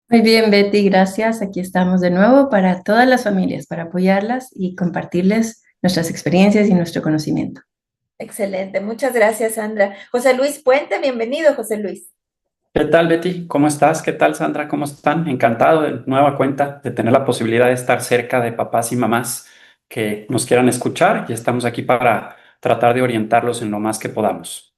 Muy bien, Betty, gracias. Aquí estamos de nuevo para todas las familias, para apoyarlas y compartirles nuestras experiencias y nuestro conocimiento. Excelente, muchas gracias, Sandra. José Luis Puente, bienvenido, José Luis. ¿Qué tal, Betty? ¿Cómo estás? ¿Qué tal, Sandra? ¿Cómo están? Encantado de nueva cuenta de tener la posibilidad de estar cerca de papás y mamás que nos quieran escuchar y estamos aquí para tratar de orientarlos en lo más que podamos.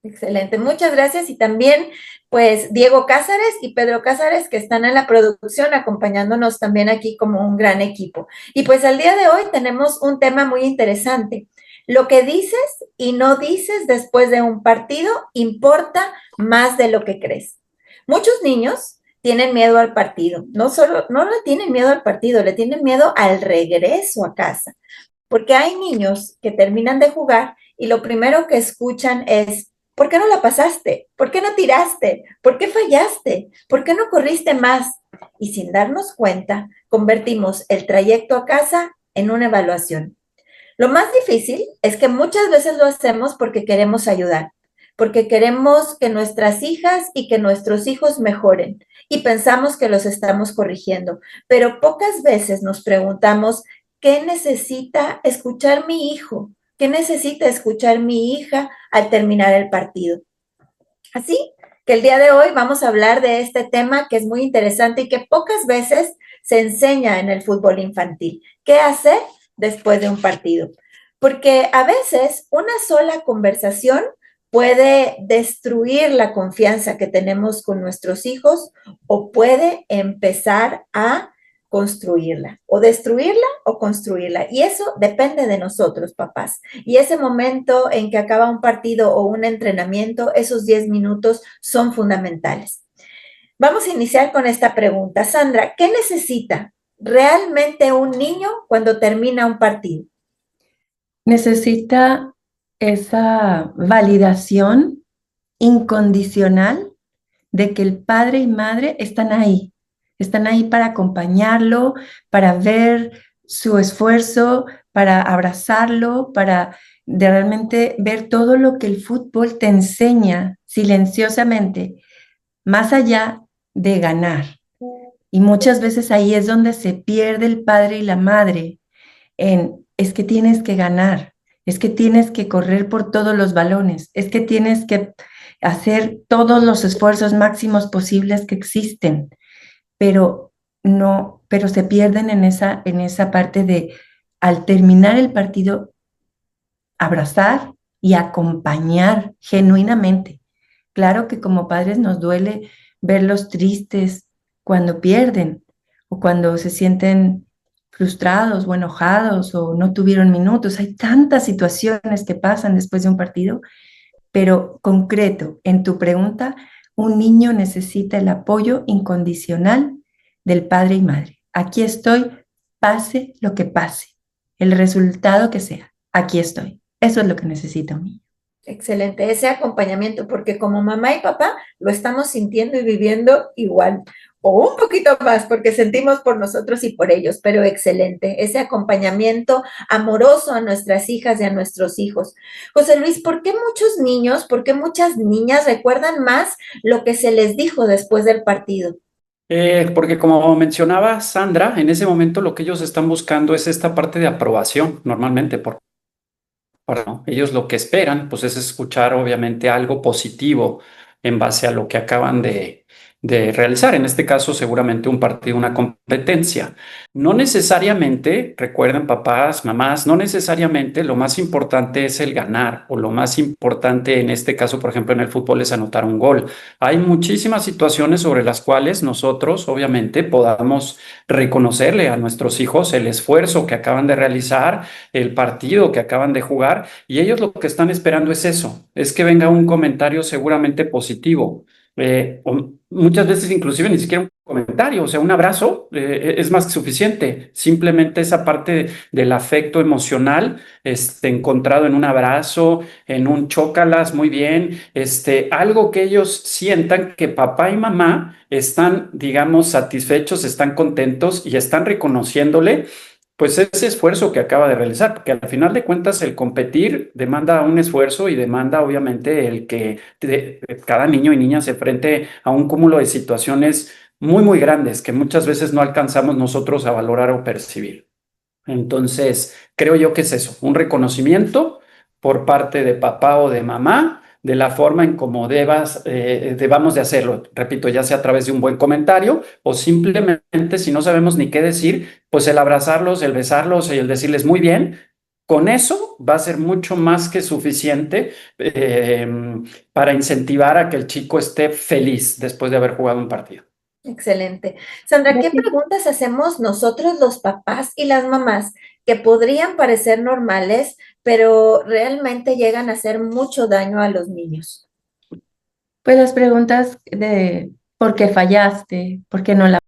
Excelente, muchas gracias. Y también, pues, Diego Cázares y Pedro Cázares, que están en la producción, acompañándonos también aquí como un gran equipo. Y pues al día de hoy tenemos un tema muy interesante. Lo que dices y no dices después de un partido importa más de lo que crees. Muchos niños tienen miedo al partido. No le tienen miedo al partido, le tienen miedo al regreso a casa. Porque hay niños que terminan de jugar y lo primero que escuchan es, ¿por qué no la pasaste? ¿Por qué no tiraste? ¿Por qué fallaste? ¿Por qué no corriste más? Y sin darnos cuenta, convertimos el trayecto a casa en una evaluación. Lo más difícil es que muchas veces lo hacemos porque queremos ayudar, porque queremos que nuestras hijas y que nuestros hijos mejoren y pensamos que los estamos corrigiendo, pero pocas veces nos preguntamos, ¿qué necesita escuchar mi hijo? ¿Qué necesita escuchar mi hija al terminar el partido? Así que el día de hoy vamos a hablar de este tema que es muy interesante y que pocas veces se enseña en el fútbol infantil. ¿Qué hacer después de un partido? Porque a veces una sola conversación puede destruir la confianza que tenemos con nuestros hijos o puede empezar a construirla, o destruirla o construirla. Y eso depende de nosotros, papás. Y ese momento en que acaba un partido o un entrenamiento, esos 10 minutos son fundamentales. Vamos a iniciar con esta pregunta. Sandra, ¿qué necesita realmente un niño cuando termina un partido? Necesita esa validación incondicional de que el padre y madre están ahí para acompañarlo, para ver su esfuerzo, para abrazarlo, para de realmente ver todo lo que el fútbol te enseña silenciosamente, más allá de ganar. Y muchas veces ahí es donde se pierde el padre y la madre en, es que tienes que ganar, es que tienes que correr por todos los balones, es que tienes que hacer todos los esfuerzos máximos posibles que existen, pero no, pero se pierden en esa parte de al terminar el partido abrazar y acompañar genuinamente. Claro que como padres nos duele verlos tristes cuando pierden o cuando se sienten frustrados o enojados o no tuvieron minutos. Hay tantas situaciones que pasan después de un partido, pero concreto, en tu pregunta, un niño necesita el apoyo incondicional del padre y madre. Aquí estoy, pase lo que pase, el resultado que sea, aquí estoy. Eso es lo que necesita un niño. Excelente, ese acompañamiento, porque como mamá y papá lo estamos sintiendo y viviendo igual, o un poquito más, porque sentimos por nosotros y por ellos, pero excelente, ese acompañamiento amoroso a nuestras hijas y a nuestros hijos. José Luis, ¿por qué muchos niños, por qué muchas niñas recuerdan más lo que se les dijo después del partido? Porque como mencionaba Sandra, en ese momento lo que ellos están buscando es esta parte de aprobación, normalmente, ¿no? Ellos lo que esperan, pues, es escuchar obviamente algo positivo en base a lo que acaban de realizar. En este caso, seguramente un partido, una competencia. No necesariamente, recuerden papás, mamás, no necesariamente lo más importante es el ganar o lo más importante en este caso, por ejemplo, en el fútbol es anotar un gol. Hay muchísimas situaciones sobre las cuales nosotros, obviamente, podamos reconocerle a nuestros hijos el esfuerzo que acaban de realizar, el partido que acaban de jugar, y ellos lo que están esperando es eso, es que venga un comentario seguramente positivo. O muchas veces inclusive ni siquiera un comentario, o sea, un abrazo es más que suficiente. Simplemente esa parte del afecto emocional, encontrado en un abrazo, en un chócalas, muy bien, algo que ellos sientan que papá y mamá están, digamos, satisfechos, están contentos y están reconociéndole pues ese esfuerzo que acaba de realizar, porque al final de cuentas el competir demanda un esfuerzo y demanda obviamente el que cada niño y niña se enfrente a un cúmulo de situaciones muy, muy grandes que muchas veces no alcanzamos nosotros a valorar o percibir. Entonces, creo yo que es eso, un reconocimiento por parte de papá o de mamá de la forma en cómo debamos de hacerlo. Repito, ya sea a través de un buen comentario o simplemente si no sabemos ni qué decir, pues el abrazarlos, el besarlos y el decirles muy bien. Con eso va a ser mucho más que suficiente para incentivar a que el chico esté feliz después de haber jugado un partido. Excelente. Sandra, ¿qué preguntas hacemos nosotros los papás y las mamás que podrían parecer normales, pero realmente llegan a hacer mucho daño a los niños? Pues las preguntas de ¿por qué fallaste? ¿Por qué no la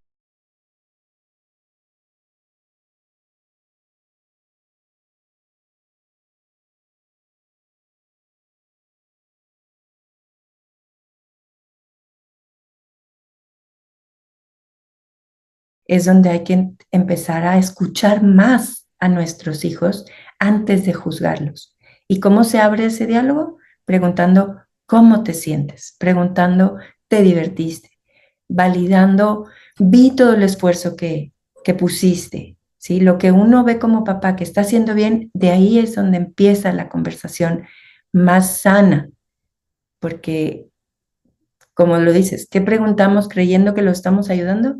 es donde hay que empezar a escuchar más a nuestros hijos antes de juzgarlos? ¿Y cómo se abre ese diálogo? Preguntando cómo te sientes, preguntando ¿te divertiste? Validando, vi todo el esfuerzo que pusiste, ¿sí? Lo que uno ve como papá que está haciendo bien, de ahí es donde empieza la conversación más sana, porque como lo dices, ¿qué preguntamos creyendo que lo estamos ayudando?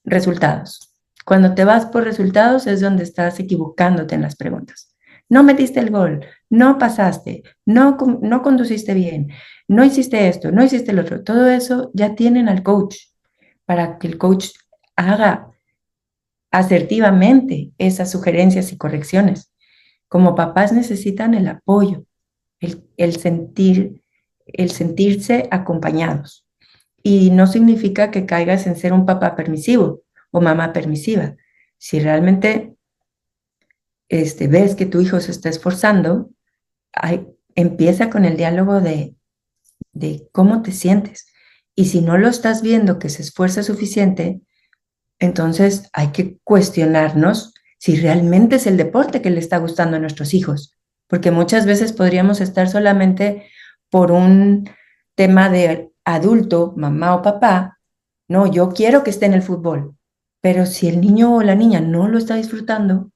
Resultados. Cuando te vas por resultados es donde estás equivocándote en las preguntas. No metiste el gol, no pasaste, no conduciste bien, no hiciste esto, no hiciste lo otro. Todo eso ya tienen al coach para que el coach haga asertivamente esas sugerencias y correcciones. Como papás necesitan el apoyo, el sentir, el sentirse acompañados. Y no significa que caigas en ser un papá permisivo o mamá permisiva. Si realmente ves que tu hijo se está esforzando, empieza con el diálogo de cómo te sientes. Y si no lo estás viendo que se esfuerza suficiente, entonces hay que cuestionarnos si realmente es el deporte que le está gustando a nuestros hijos, porque muchas veces podríamos estar solamente por un tema de adulto, mamá o papá, no, yo quiero que esté en el fútbol, pero si el niño o la niña no lo está disfrutando,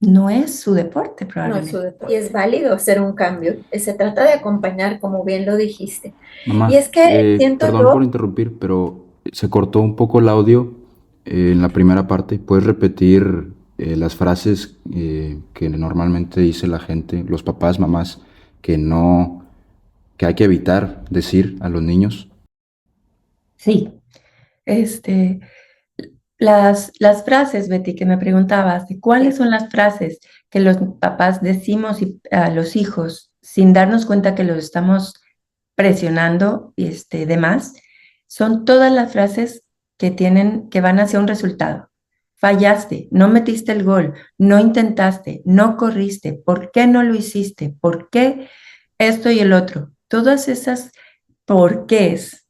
no es su deporte No es su probablemente. deporte. Y es válido hacer un cambio. Se trata de acompañar, como bien lo dijiste. Y Mamá, es que siento perdón por yo, interrumpir, pero se cortó un poco el audio en la primera parte. ¿Puedes repetir las frases que normalmente dice la gente, los papás, mamás, que no, que hay que evitar decir a los niños? Sí, este, las frases, Betty, que me preguntabas, de cuáles son las frases que los papás decimos a los hijos sin darnos cuenta que los estamos presionando de más, son todas las frases que van hacia un resultado. Fallaste, no metiste el gol, no intentaste, no corriste, ¿por qué no lo hiciste? ¿Por qué esto y el otro? Todas esas porqués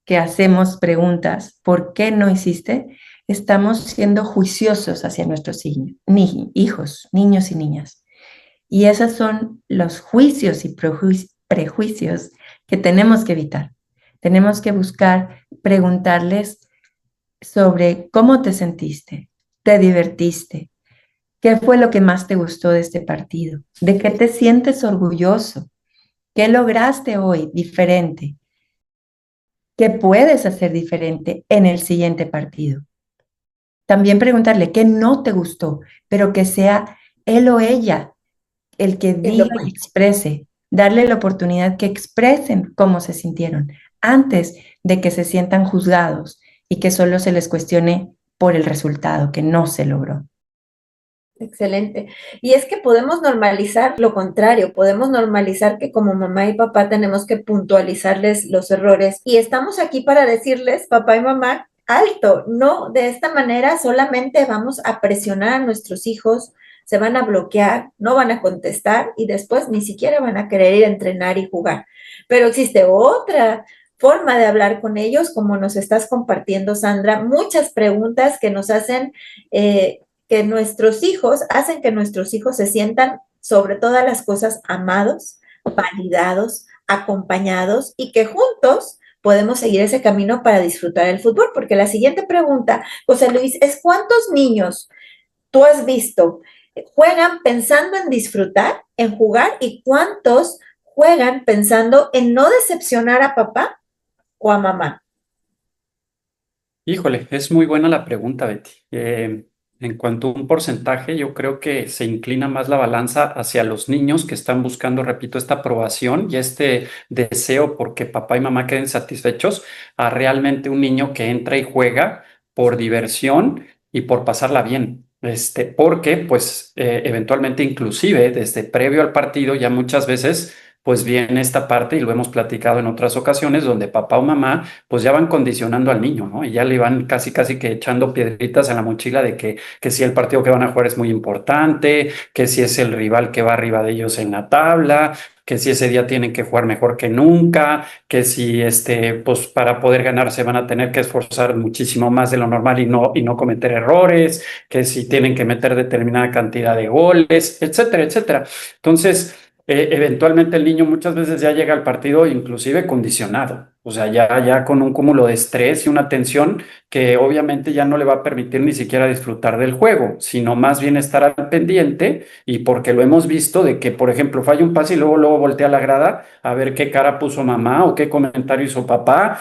que hacemos preguntas, ¿por qué no hiciste? Estamos siendo juiciosos hacia nuestros hijos, niños y niñas. Y esos son los juicios y prejuicios que tenemos que evitar. Tenemos que buscar preguntarles sobre cómo te sentiste, te divertiste, qué fue lo que más te gustó de este partido, de qué te sientes orgulloso, qué lograste hoy diferente, qué puedes hacer diferente en el siguiente partido. También preguntarle qué no te gustó, pero que sea él o ella el que él lo diga y cuenta. exprese, darle la oportunidad que expresen cómo se sintieron antes de que se sientan juzgados y que solo se les cuestione por el resultado que no se logró. Excelente. Y es que podemos normalizar lo contrario, podemos normalizar que como mamá y papá tenemos que puntualizarles los errores y estamos aquí para decirles, papá y mamá, alto, no, de esta manera solamente vamos a presionar a nuestros hijos, se van a bloquear, no van a contestar y después ni siquiera van a querer ir a entrenar y jugar. Pero existe otra forma de hablar con ellos, como nos estás compartiendo, Sandra, muchas preguntas que nos hacen que nuestros hijos, hacen que nuestros hijos se sientan sobre todas las cosas amados, validados, acompañados y que juntos podemos seguir ese camino para disfrutar el fútbol. Porque la siguiente pregunta, José Luis, es ¿cuántos niños tú has visto juegan pensando en disfrutar, en jugar, y cuántos juegan pensando en no decepcionar a papá o a mamá? Híjole, es muy buena la pregunta, Betty. En cuanto a un porcentaje, yo creo que se inclina más la balanza hacia los niños que están buscando, repito, esta aprobación y este deseo porque papá y mamá queden satisfechos, a realmente un niño que entra y juega por diversión y por pasarla bien. Porque, pues, eventualmente, inclusive desde previo al partido, ya muchas veces, pues viene esta parte, y lo hemos platicado en otras ocasiones, donde papá o mamá pues ya van condicionando al niño, ¿no? Y ya le van casi, casi que echando piedritas en la mochila de que si el partido que van a jugar es muy importante, que si es el rival que va arriba de ellos en la tabla, que si ese día tienen que jugar mejor que nunca, que si pues para poder ganar se van a tener que esforzar muchísimo más de lo normal y no cometer errores, que si tienen que meter determinada cantidad de goles, etcétera, etcétera. Entonces, eventualmente el niño muchas veces ya llega al partido inclusive condicionado, o sea, ya con un cúmulo de estrés y una tensión que obviamente ya no le va a permitir ni siquiera disfrutar del juego, sino más bien estar al pendiente, y porque lo hemos visto de que, por ejemplo, falla un pase y luego voltea a la grada a ver qué cara puso mamá o qué comentario hizo papá,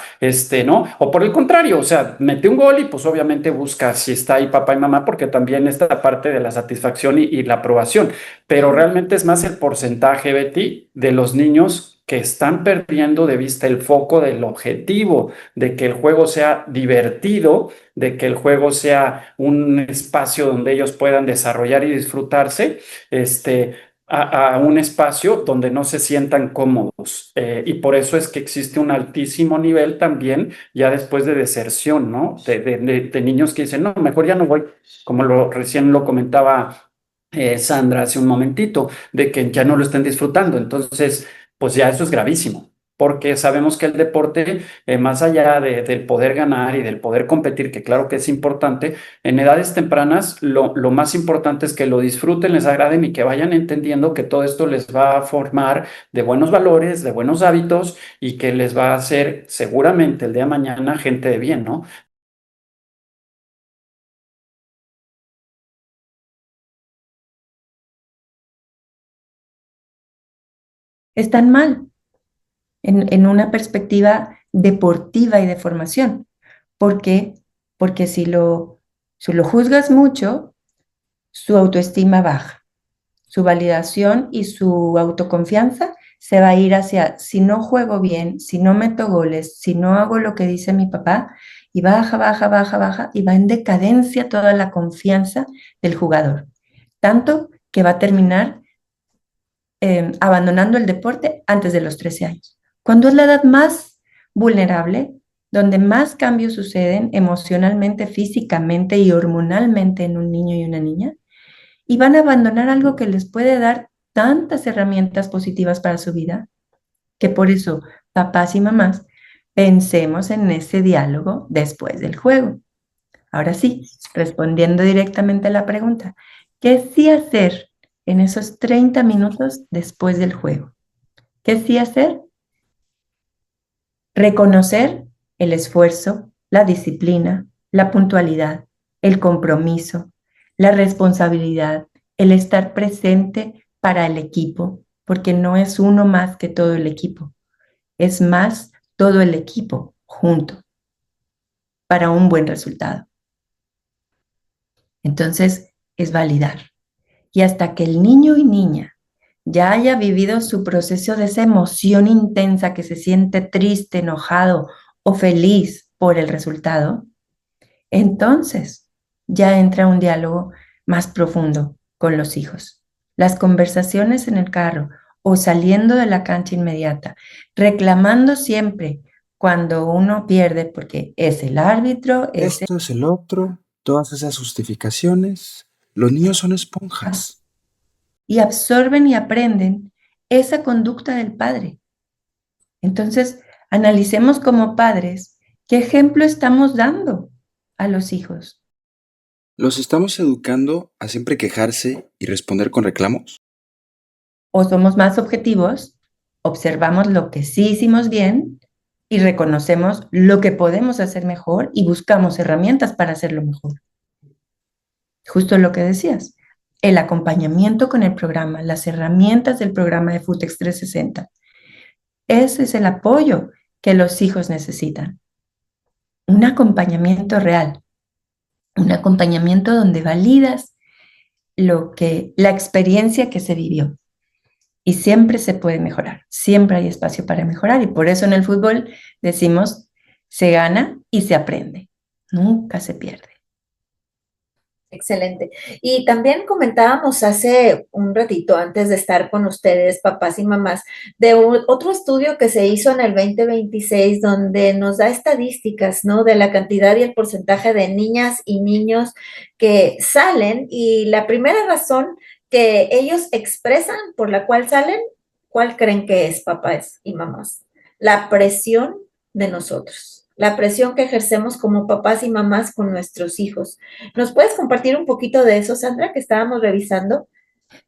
¿no? O por el contrario, o sea, mete un gol y pues obviamente busca si está ahí papá y mamá, porque también está parte de la satisfacción y la aprobación, pero realmente es más el porcentaje, Betty, de los niños que están perdiendo de vista el foco del objetivo, de que el juego sea divertido, de que el juego sea un espacio donde ellos puedan desarrollar y disfrutarse, a un espacio donde no se sientan cómodos. Y por eso es que existe un altísimo nivel también, ya después de deserción, ¿no? De niños que dicen, no, mejor ya no voy, como recién lo comentaba Sandra hace un momentito, de que ya no lo estén disfrutando. Entonces, pues ya eso es gravísimo, porque sabemos que el deporte, más allá del poder ganar y del poder competir, que claro que es importante, en edades tempranas lo más importante es que lo disfruten, les agraden y que vayan entendiendo que todo esto les va a formar de buenos valores, de buenos hábitos, y que les va a hacer seguramente el día de mañana gente de bien, ¿no? Están mal en una perspectiva deportiva y de formación. ¿Por qué? Porque si lo juzgas mucho, su autoestima baja, su validación y su autoconfianza se va a ir hacia, si no juego bien, si no meto goles, si no hago lo que dice mi papá, y baja, baja, baja, baja, y va en decadencia toda la confianza del jugador. Tanto que va a terminar abandonando el deporte antes de los 13 años, cuando es la edad más vulnerable, donde más cambios suceden emocionalmente, físicamente y hormonalmente en un niño y una niña, y van a abandonar algo que les puede dar tantas herramientas positivas para su vida, que por eso, papás y mamás, pensemos en ese diálogo después del juego. Ahora sí, respondiendo directamente a la pregunta, ¿qué sí hacer en esos 30 minutos después del juego? ¿Qué sí hacer? Reconocer el esfuerzo, la disciplina, la puntualidad, el compromiso, la responsabilidad, el estar presente para el equipo, porque no es uno más que todo el equipo, es más todo el equipo junto para un buen resultado. Entonces, es validar. Y hasta que el niño y niña ya haya vivido su proceso de esa emoción intensa que se siente triste, enojado o feliz por el resultado, entonces ya entra un diálogo más profundo con los hijos. Las conversaciones en el carro o saliendo de la cancha inmediata, reclamando siempre cuando uno pierde porque es el árbitro, Esto es el otro, todas esas justificaciones. Los niños son esponjas. y absorben y aprenden esa conducta del padre. Entonces, analicemos como padres qué ejemplo estamos dando a los hijos. ¿Los estamos educando a siempre quejarse y responder con reclamos? O somos más objetivos, observamos lo que sí hicimos bien y reconocemos lo que podemos hacer mejor y buscamos herramientas para hacerlo mejor. Justo lo que decías, el acompañamiento con el programa, las herramientas del programa de Futex 360. Ese es el apoyo que los hijos necesitan. Un acompañamiento real, un acompañamiento donde validas la experiencia que se vivió. Y siempre se puede mejorar, siempre hay espacio para mejorar. Y por eso en el fútbol decimos, se gana y se aprende, nunca se pierde. Excelente. Y también comentábamos hace un ratito, antes de estar con ustedes, papás y mamás, de otro estudio que se hizo en el 2026, donde nos da estadísticas, ¿no? De la cantidad y el porcentaje de niñas y niños que salen, y la primera razón que ellos expresan por la cual salen, ¿cuál creen que es, papás y mamás? La presión de nosotros. La presión que ejercemos como papás y mamás con nuestros hijos. ¿Nos puedes compartir un poquito de eso, Sandra, que estábamos revisando?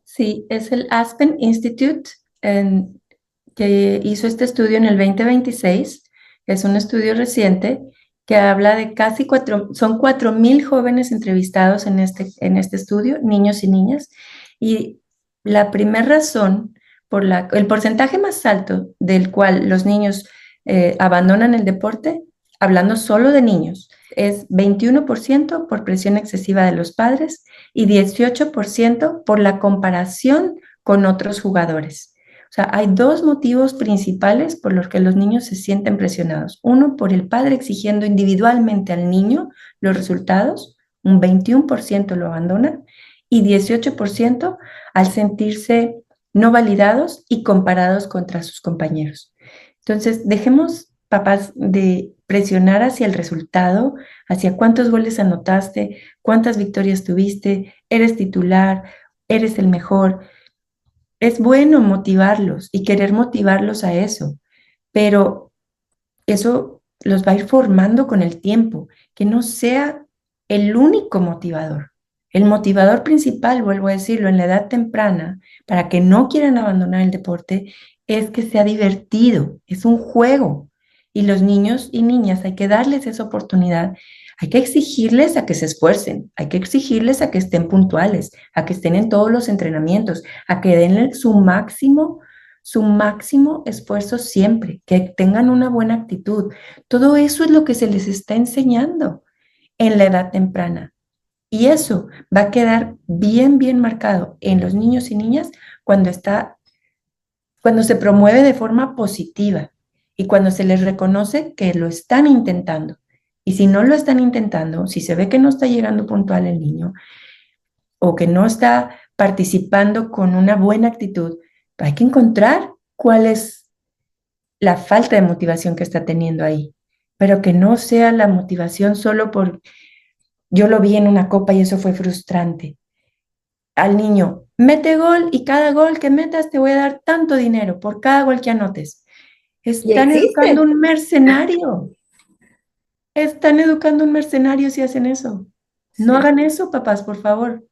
Sí, es el Aspen Institute que hizo este estudio en el 2026. Es un estudio reciente que habla de son 4,000 jóvenes entrevistados en este estudio, niños y niñas. Y la primera razón el porcentaje más alto del cual los niños abandonan el deporte, hablando solo de niños, es 21% por presión excesiva de los padres y 18% por la comparación con otros jugadores. O sea, hay dos motivos principales por los que los niños se sienten presionados. Uno, por el padre exigiendo individualmente al niño los resultados, un 21% lo abandona, y 18% al sentirse no validados y comparados contra sus compañeros. Entonces, dejemos, papás, de presionar hacia el resultado, hacia cuántos goles anotaste, cuántas victorias tuviste, eres titular, eres el mejor. Es bueno motivarlos y querer motivarlos a eso, pero eso los va a ir formando con el tiempo, que no sea el único motivador. El motivador principal, vuelvo a decirlo, en la edad temprana, para que no quieran abandonar el deporte, es que sea divertido, es un juego. Y los niños y niñas hay que darles esa oportunidad, hay que exigirles a que se esfuercen, hay que exigirles a que estén puntuales, a que estén en todos los entrenamientos, a que den su máximo esfuerzo siempre, que tengan una buena actitud. Todo eso es lo que se les está enseñando en la edad temprana. Y eso va a quedar bien, bien marcado en los niños y niñas cuando se promueve de forma positiva y cuando se les reconoce que lo están intentando. Y si no lo están intentando, si se ve que no está llegando puntual el niño o que no está participando con una buena actitud, hay que encontrar cuál es la falta de motivación que está teniendo ahí, pero que no sea la motivación solo por yo lo vi en una copa y eso fue frustrante. Al niño, mete gol y cada gol que metas te voy a dar tanto dinero por cada gol que anotes. Están educando un mercenario. Están educando un mercenario si hacen eso. No hagan eso, papás, por favor.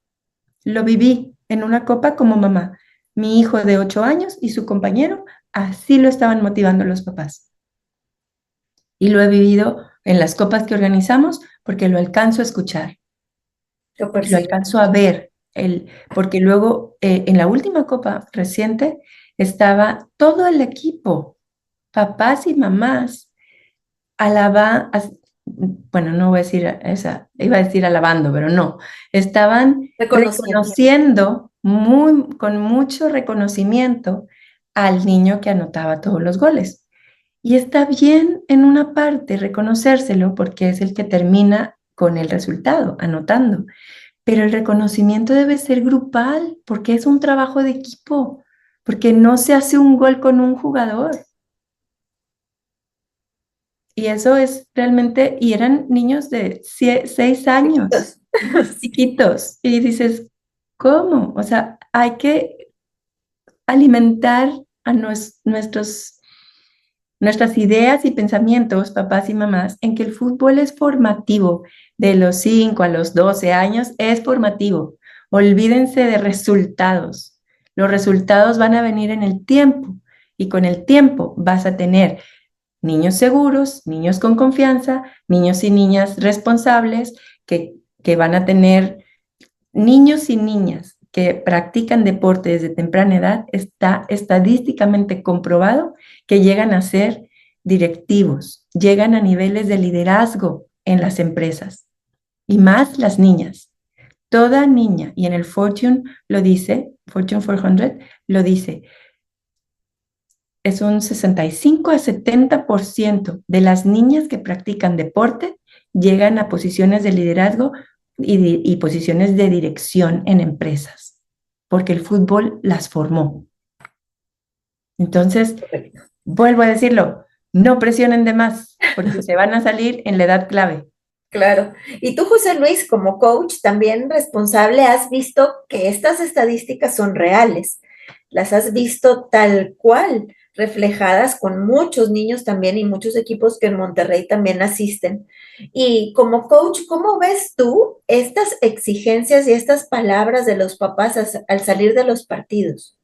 Lo viví en una copa como mamá. Mi hijo de 8 años y su compañero, así lo estaban motivando los papás. Y lo he vivido en las copas que organizamos porque lo alcanzo a escuchar. Lo alcanzo a ver. Porque luego en la última copa reciente estaba todo el equipo, papás y mamás, bueno, no voy a decir esa, iba a decir alabando, pero no, estaban reconociendo con mucho reconocimiento al niño que anotaba todos los goles. Y está bien en una parte reconocérselo porque es el que termina con el resultado, anotando. Pero el reconocimiento debe ser grupal porque es un trabajo de equipo, porque no se hace un gol con un jugador. Y eso es realmente, y eran niños de 6 años, chiquitos. Y dices, ¿cómo? O sea, hay que alimentar a nuestras ideas y pensamientos, papás y mamás, en que el fútbol es formativo. De los 5 a los 12 años es formativo. Olvídense de resultados. Los resultados van a venir en el tiempo y con el tiempo vas a tener Niños seguros, niños con confianza, niños y niñas responsables que van a tener niños y niñas que practican deporte desde temprana edad. Está estadísticamente comprobado que llegan a ser directivos, llegan a niveles de liderazgo en las empresas y más las niñas. Toda niña, y en el Fortune lo dice, Fortune 400 lo dice, es un 65 a 70% de las niñas que practican deporte llegan a posiciones de liderazgo y posiciones de dirección en empresas, porque el fútbol las formó. Entonces, vuelvo a decirlo, no presionen de más, porque se van a salir en la edad clave. Claro. Y tú, José Luis, como coach también responsable, has visto que estas estadísticas son reales. Las has visto tal cual, reflejadas con muchos niños también y muchos equipos que en Monterrey también asisten. Y como coach, ¿cómo ves tú estas exigencias y estas palabras de los papás al salir de los partidos?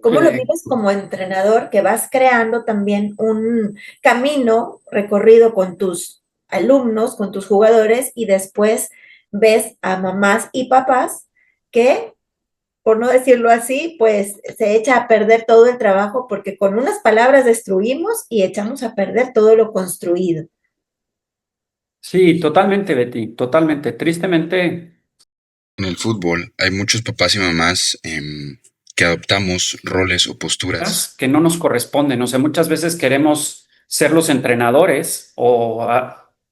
¿Cómo lo vives como entrenador que vas creando también un camino recorrido con tus alumnos, con tus jugadores y después ves a mamás y papás que, por no decirlo así, pues se echa a perder todo el trabajo porque con unas palabras destruimos y echamos a perder todo lo construido? Sí, totalmente, Betty, totalmente. Tristemente, En el fútbol hay muchos papás y mamás que adoptamos roles o posturas. que no nos corresponden. O sea, muchas veces queremos ser los entrenadores o,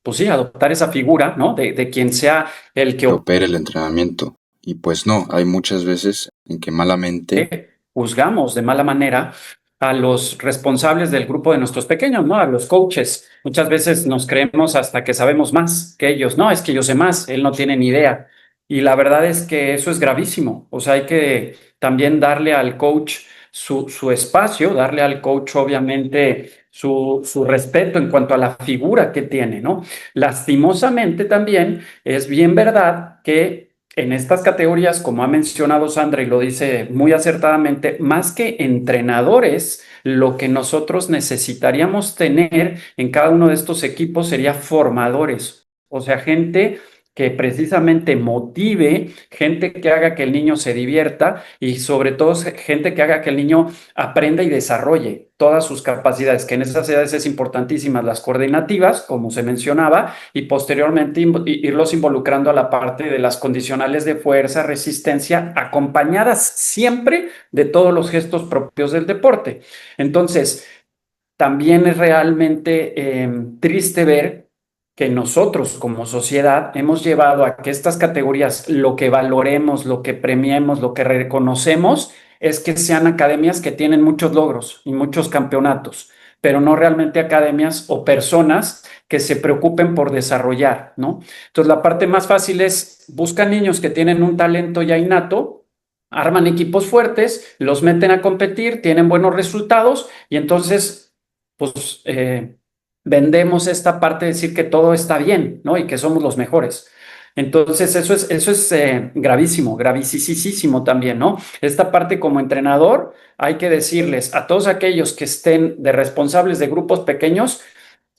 pues sí, adoptar esa figura, ¿no? De quien sea el Que que opera el entrenamiento. Y pues no, hay muchas veces en que malamente juzgamos de mala manera a los responsables del grupo de nuestros pequeños, ¿no? A los coaches. Muchas veces nos creemos hasta que sabemos más que ellos. No, es que yo sé más, él no tiene ni idea. Y la verdad es que eso es gravísimo. O sea, hay que también darle al coach su espacio, darle al coach obviamente su respeto en cuanto a la figura que tiene, ¿no? Lastimosamente también es bien verdad que en estas categorías, como ha mencionado Sandra y lo dice muy acertadamente, más que entrenadores, lo que nosotros necesitaríamos tener en cada uno de estos equipos sería formadores, o sea, gente que precisamente motive, gente que haga que el niño se divierta y sobre todo gente que haga que el niño aprenda y desarrolle todas sus capacidades, que en esas edades es importantísimas las coordinativas, como se mencionaba, y posteriormente irlos involucrando a la parte de las condicionales de fuerza, resistencia, acompañadas siempre de todos los gestos propios del deporte. Entonces, también es realmente triste ver que nosotros como sociedad hemos llevado a que estas categorías, lo que valoremos, lo que premiemos, lo que reconocemos, es que sean academias que tienen muchos logros y muchos campeonatos, pero no realmente academias o personas que se preocupen por desarrollar, ¿no? Entonces, la parte más fácil es buscar niños que tienen un talento ya innato, arman equipos fuertes, los meten a competir, tienen buenos resultados y entonces pues vendemos esta parte de decir que todo está bien, ¿no? Y que somos los mejores. Entonces, eso es gravísimo, gravísimo también, ¿no? Esta parte como entrenador, hay que decirles a todos aquellos que estén de responsables de grupos pequeños,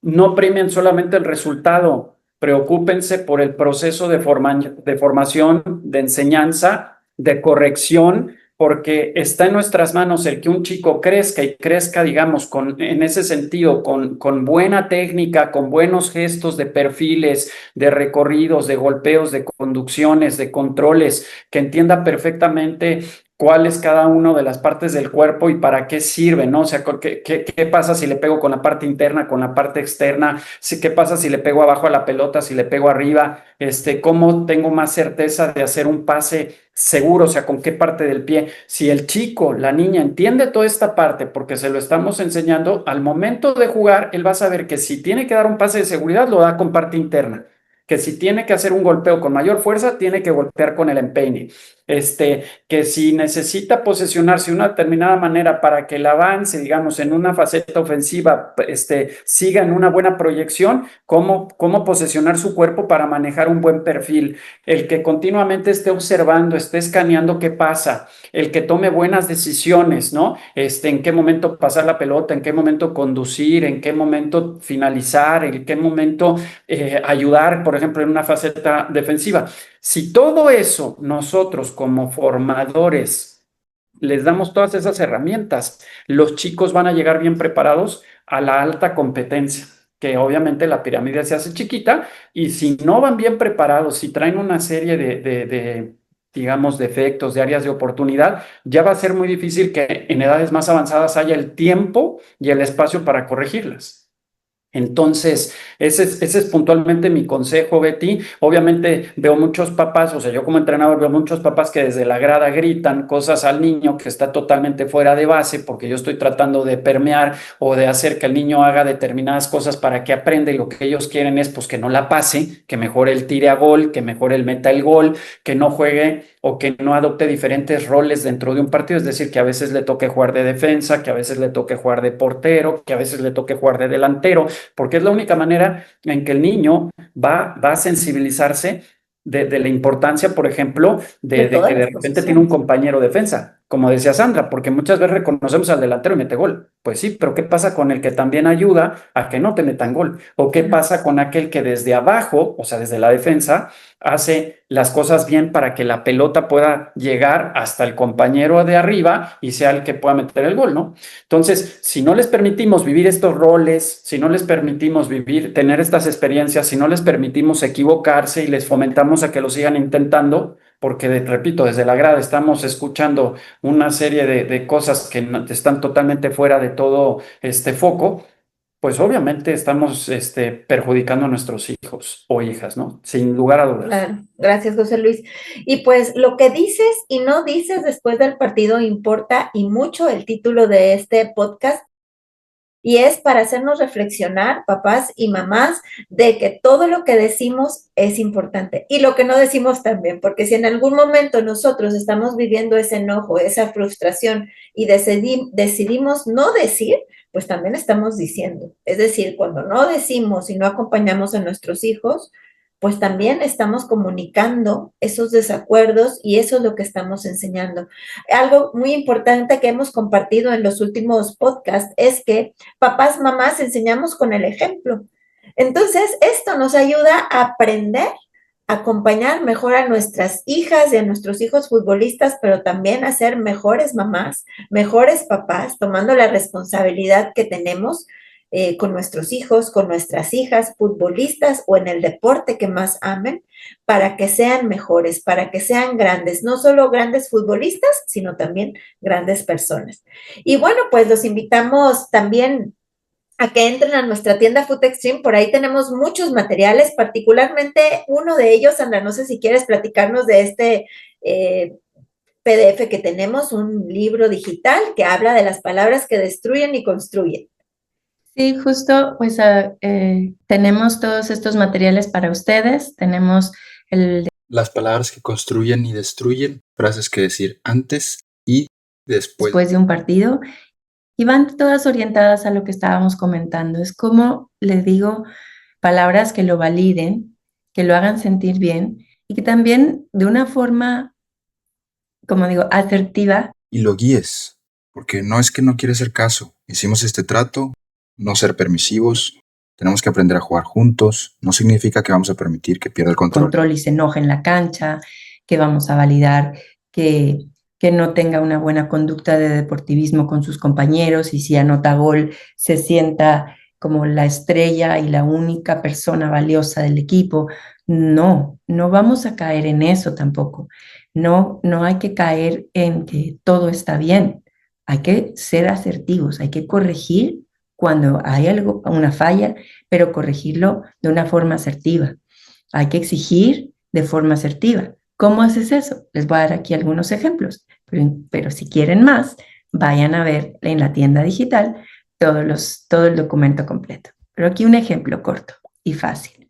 no premien solamente el resultado, preocúpense por el proceso de formación, de enseñanza, de corrección, porque está en nuestras manos el que un chico crezca y crezca, digamos, en ese sentido, con buena técnica, con buenos gestos de perfiles, de recorridos, de golpeos, de conducciones, de controles, que entienda perfectamente cuál es cada una de las partes del cuerpo y para qué sirve, ¿no? O sea, ¿qué pasa si le pego con la parte interna, con la parte externa? ¿Qué pasa si le pego abajo a la pelota, si le pego arriba? ¿Cómo tengo más certeza de hacer un pase seguro? O sea, ¿con qué parte del pie? Si el chico, la niña entiende toda esta parte porque se lo estamos enseñando, al momento de jugar, él va a saber que si tiene que dar un pase de seguridad, lo da con parte interna. que si tiene que hacer un golpeo con mayor fuerza, tiene que golpear con el empeine. Que si necesita posesionarse de una determinada manera para que el avance, digamos, en una faceta ofensiva, siga en una buena proyección, cómo posesionar su cuerpo para manejar un buen perfil. El que continuamente esté observando, esté escaneando qué pasa, el que tome buenas decisiones, ¿no? En qué momento pasar la pelota, en qué momento conducir, en qué momento finalizar, en qué momento ayudar, por ejemplo, en una faceta defensiva. Si todo eso nosotros como formadores les damos todas esas herramientas, los chicos van a llegar bien preparados a la alta competencia, que obviamente la pirámide se hace chiquita, y si no van bien preparados, si traen una serie digamos, defectos, de áreas de oportunidad, ya va a ser muy difícil que en edades más avanzadas haya el tiempo y el espacio para corregirlas. Entonces, ese es puntualmente mi consejo, Betty. Obviamente veo muchos papás, o sea, yo como entrenador veo muchos papás que desde la grada gritan cosas al niño que está totalmente fuera de base, porque yo estoy tratando de permear o de hacer que el niño haga determinadas cosas para que aprenda, y lo que ellos quieren es pues que no la pase, que mejor él tire a gol, que mejor él meta el gol, que no juegue o que no adopte diferentes roles dentro de un partido, es decir, que a veces le toque jugar de defensa, que a veces le toque jugar de portero, que a veces le toque jugar de delantero, porque es la única manera en que el niño va a sensibilizarse de la importancia, por ejemplo, de que de repente tiene un compañero defensa, como decía Sandra, porque muchas veces reconocemos al delantero y mete gol. Pues sí, pero ¿qué pasa con el que también ayuda a que no te metan gol? ¿O qué pasa con aquel que desde abajo, o sea, desde la defensa, hace las cosas bien para que la pelota pueda llegar hasta el compañero de arriba y sea el que pueda meter el gol, ¿no? Entonces, si no les permitimos vivir estos roles, si no les permitimos tener estas experiencias, si no les permitimos equivocarse y les fomentamos a que lo sigan intentando, porque, repito, desde la grada estamos escuchando una serie de cosas que están totalmente fuera de todo este foco, pues obviamente estamos perjudicando a nuestros hijos o hijas, ¿no? Sin lugar a dudas. Claro, gracias, José Luis. Y pues lo que dices y no dices después del partido importa y mucho el título de este podcast. Y es para hacernos reflexionar, papás y mamás, de que todo lo que decimos es importante y lo que no decimos también, porque si en algún momento nosotros estamos viviendo ese enojo, esa frustración y decidimos no decir, pues también estamos diciendo. Es decir, cuando no decimos y no acompañamos a nuestros hijos, pues también estamos comunicando esos desacuerdos y eso es lo que estamos enseñando. Algo muy importante que hemos compartido en los últimos podcasts es que papás, mamás, enseñamos con el ejemplo. Entonces, esto nos ayuda a aprender a acompañar mejor a nuestras hijas y a nuestros hijos futbolistas, pero también a ser mejores mamás, mejores papás, tomando la responsabilidad que tenemos con nuestros hijos, con nuestras hijas, futbolistas o en el deporte que más amen, para que sean mejores, para que sean grandes, no solo grandes futbolistas, sino también grandes personas. Y bueno, pues los invitamos también a que entren a nuestra tienda Food Extreme. Por ahí tenemos muchos materiales, particularmente uno de ellos, Sandra, no sé si quieres platicarnos de este PDF que tenemos, un libro digital que habla de las palabras que destruyen y construyen. Sí, justo, pues tenemos todos estos materiales para ustedes. Tenemos las palabras que construyen y destruyen, frases que decir antes y después de un partido, y van todas orientadas a lo que estábamos comentando. Es como les digo, palabras que lo validen, que lo hagan sentir bien y que también de una forma, como digo, asertiva. Y lo guíes, porque no es que no quiere hacer caso. Hicimos este trato, no ser permisivos, tenemos que aprender a jugar juntos. No significa que vamos a permitir que pierda el control Y se enoje en la cancha, que vamos a validar que no tenga una buena conducta de deportivismo con sus compañeros y si anota gol se sienta como la estrella y la única persona valiosa del equipo. No vamos a caer en eso tampoco. No hay que caer en que todo está bien. Hay que ser asertivos, hay que corregir cuando hay una falla, pero corregirlo de una forma asertiva. Hay que exigir de forma asertiva. ¿Cómo haces eso? Les voy a dar aquí algunos ejemplos, pero si quieren más, vayan a ver en la tienda digital todo el documento completo. Pero aquí un ejemplo corto y fácil.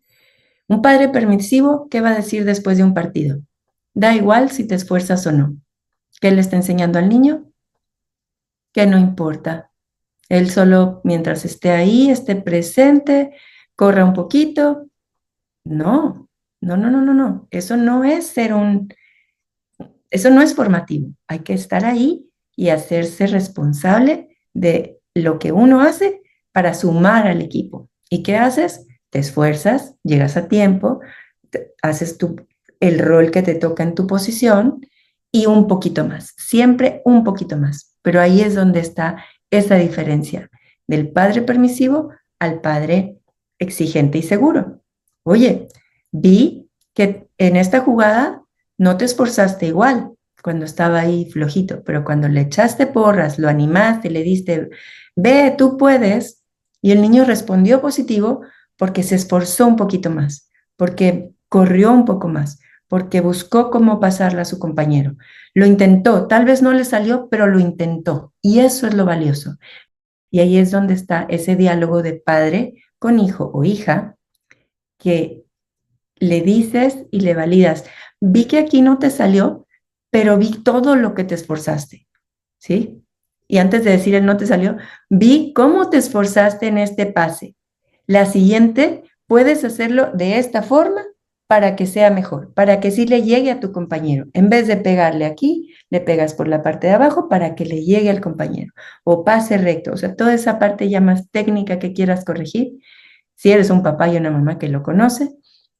Un padre permisivo, ¿qué va a decir después de un partido? Da igual si te esfuerzas o no. ¿Qué le está enseñando al niño? Que no importa. Él solo mientras esté ahí, esté presente, corra un poquito. No, no, no, no, no, no. Eso no es formativo. Hay que estar ahí y hacerse responsable de lo que uno hace para sumar al equipo. ¿Y qué haces? Te esfuerzas, llegas a tiempo, haces el rol que te toca en tu posición y un poquito más, siempre un poquito más. Pero ahí es donde está esa diferencia del padre permisivo al padre exigente y seguro. Oye, vi que en esta jugada no te esforzaste igual cuando estaba ahí flojito, pero cuando le echaste porras, lo animaste, le diste, ve, tú puedes, y el niño respondió positivo porque se esforzó un poquito más, porque corrió un poco más, porque buscó cómo pasarla a su compañero. Lo intentó, tal vez no le salió, pero lo intentó, y eso es lo valioso. Y ahí es donde está ese diálogo de padre con hijo o hija, que le dices y le validas. Vi que aquí no te salió, pero vi todo lo que te esforzaste, ¿sí? Y antes de decir el no te salió, vi cómo te esforzaste en este pase. La siguiente, puedes hacerlo de esta forma para que sea mejor, para que sí le llegue a tu compañero. En vez de pegarle aquí, le pegas por la parte de abajo para que le llegue al compañero. O pase recto, o sea, toda esa parte ya más técnica que quieras corregir. Si eres un papá y una mamá que lo conoce,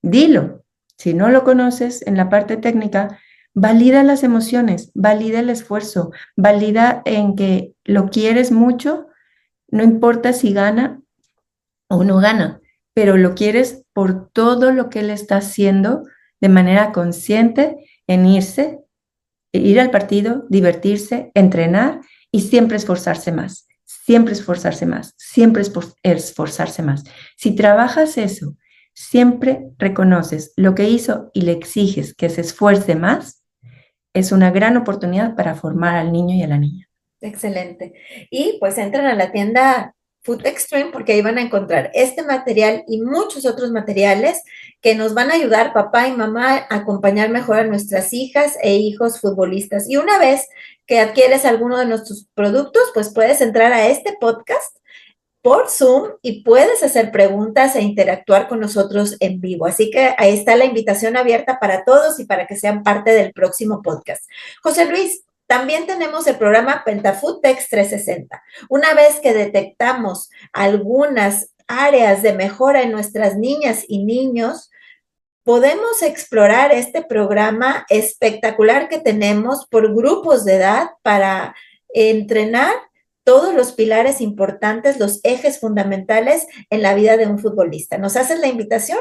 dilo. Si no lo conoces en la parte técnica, valida las emociones, valida el esfuerzo, valida en que lo quieres mucho, no importa si gana o no gana, pero lo quieres por todo lo que él está haciendo de manera consciente en ir al partido, divertirse, entrenar y siempre esforzarse más, siempre esforzarse más, siempre esforzarse más. Si trabajas eso, siempre reconoces lo que hizo y le exiges que se esfuerce más, es una gran oportunidad para formar al niño y a la niña. Excelente. Y pues entran a la tienda Food Extreme porque ahí van a encontrar este material y muchos otros materiales que nos van a ayudar papá y mamá a acompañar mejor a nuestras hijas e hijos futbolistas. Y una vez que adquieres alguno de nuestros productos, pues puedes entrar a este podcast por Zoom y puedes hacer preguntas e interactuar con nosotros en vivo. Así que ahí está la invitación abierta para todos y para que sean parte del próximo podcast. José Luis, también tenemos el programa Pentafood Text 360. Una vez que detectamos algunas áreas de mejora en nuestras niñas y niños, podemos explorar este programa espectacular que tenemos por grupos de edad para entrenar todos los pilares importantes, los ejes fundamentales en la vida de un futbolista. ¿Nos haces la invitación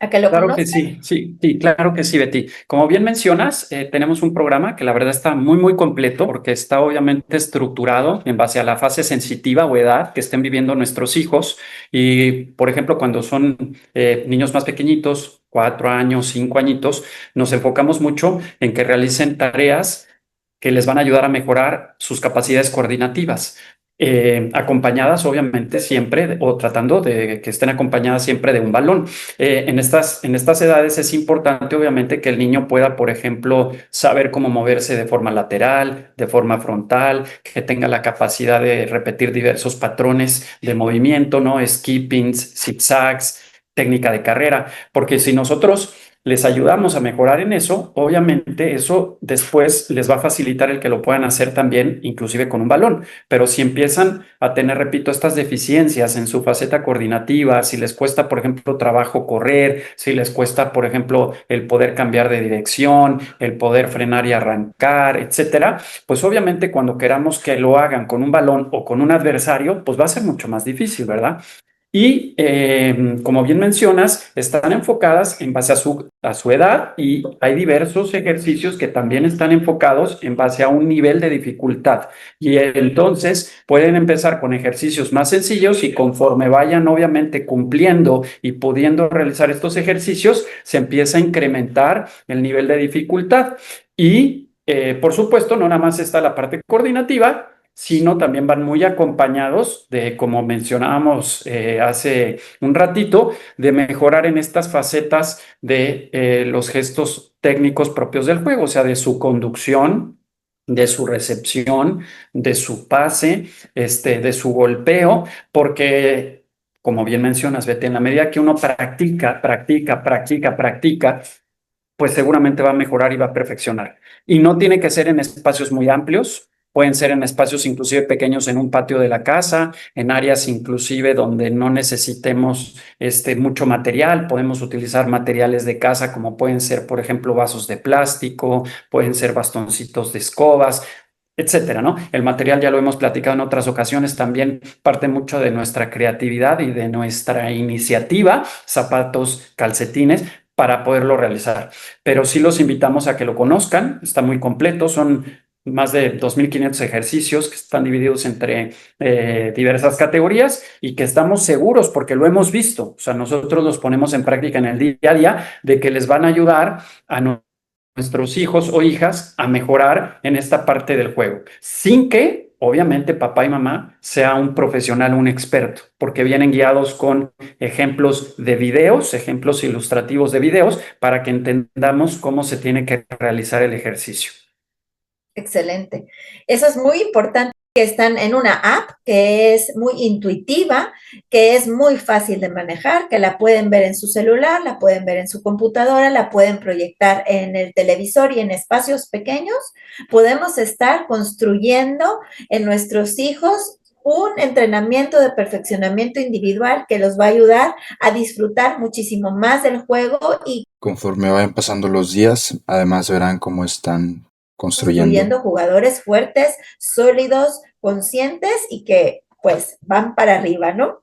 a que lo Claro que conozcan? sí, claro que sí, Betty. Como bien mencionas, tenemos un programa que la verdad está muy, muy completo porque está obviamente estructurado en base a la fase sensitiva o edad que estén viviendo nuestros hijos. Y, por ejemplo, cuando son niños más pequeñitos, 4 años, 5 añitos, nos enfocamos mucho en que realicen tareas que les van a ayudar a mejorar sus capacidades coordinativas. Acompañadas obviamente siempre o tratando de que estén acompañadas siempre de un balón. En estas edades es importante obviamente que el niño pueda, por ejemplo, saber cómo moverse de forma lateral, de forma frontal, que tenga la capacidad de repetir diversos patrones de movimiento, ¿no? Skippings, zigzags, técnica de carrera, porque si nosotros les ayudamos a mejorar en eso, obviamente eso después les va a facilitar el que lo puedan hacer también, inclusive con un balón. Pero si empiezan a tener, repito, estas deficiencias en su faceta coordinativa, si les cuesta, por ejemplo, trabajo correr, si les cuesta, por ejemplo, el poder cambiar de dirección, el poder frenar y arrancar, etcétera, pues obviamente cuando queramos que lo hagan con un balón o con un adversario, pues va a ser mucho más difícil, ¿verdad? Y como bien mencionas, están enfocadas en base a su edad y hay diversos ejercicios que también están enfocados en base a un nivel de dificultad. Y entonces pueden empezar con ejercicios más sencillos y conforme vayan obviamente cumpliendo y pudiendo realizar estos ejercicios, se empieza a incrementar el nivel de dificultad. Y por supuesto, no nada más está la parte coordinativa, sino también van muy acompañados de, como mencionábamos hace un ratito, de mejorar en estas facetas de los gestos técnicos propios del juego, o sea, de su conducción, de su recepción, de su pase, de su golpeo, porque, como bien mencionas, Bete, en la medida que uno practica, pues seguramente va a mejorar y va a perfeccionar. Y no tiene que ser en espacios muy amplios, pueden ser en espacios inclusive pequeños en un patio de la casa, en áreas inclusive donde no necesitemos mucho material, podemos utilizar materiales de casa como pueden ser, por ejemplo, vasos de plástico, pueden ser bastoncitos de escobas, etcétera, ¿no? El material, ya lo hemos platicado en otras ocasiones, también parte mucho de nuestra creatividad y de nuestra iniciativa, zapatos, calcetines, para poderlo realizar. Pero sí los invitamos a que lo conozcan, está muy completo, son más de 2.500 ejercicios que están divididos entre diversas categorías y que estamos seguros, porque lo hemos visto, o sea, nosotros los ponemos en práctica en el día a día, de que les van a ayudar a nuestros hijos o hijas a mejorar en esta parte del juego, sin que, obviamente, papá y mamá sea un profesional, un experto, porque vienen guiados con ejemplos de videos, ejemplos ilustrativos de videos, para que entendamos cómo se tiene que realizar el ejercicio. Excelente. Eso es muy importante, que están en una app que es muy intuitiva, que es muy fácil de manejar, que la pueden ver en su celular, la pueden ver en su computadora, la pueden proyectar en el televisor y en espacios pequeños. Podemos estar construyendo en nuestros hijos un entrenamiento de perfeccionamiento individual que los va a ayudar a disfrutar muchísimo más del juego y Conforme vayan pasando los días, además verán cómo están construyendo. jugadores fuertes, sólidos, conscientes y que pues van para arriba, ¿no?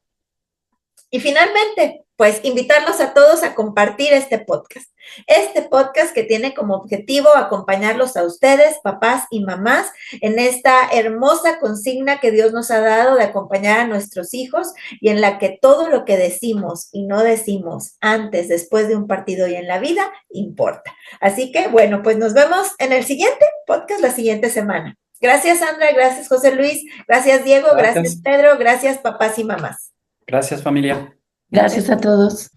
Y finalmente, pues invitarlos a todos a compartir este podcast. Este podcast que tiene como objetivo acompañarlos a ustedes, papás y mamás, en esta hermosa consigna que Dios nos ha dado de acompañar a nuestros hijos y en la que todo lo que decimos y no decimos antes, después de un partido y en la vida, importa. Así que, bueno, pues nos vemos en el siguiente podcast la siguiente semana. Gracias, Sandra, gracias, José Luis, gracias, Diego, gracias, Pedro, gracias, papás y mamás. Gracias, familia. Gracias a todos.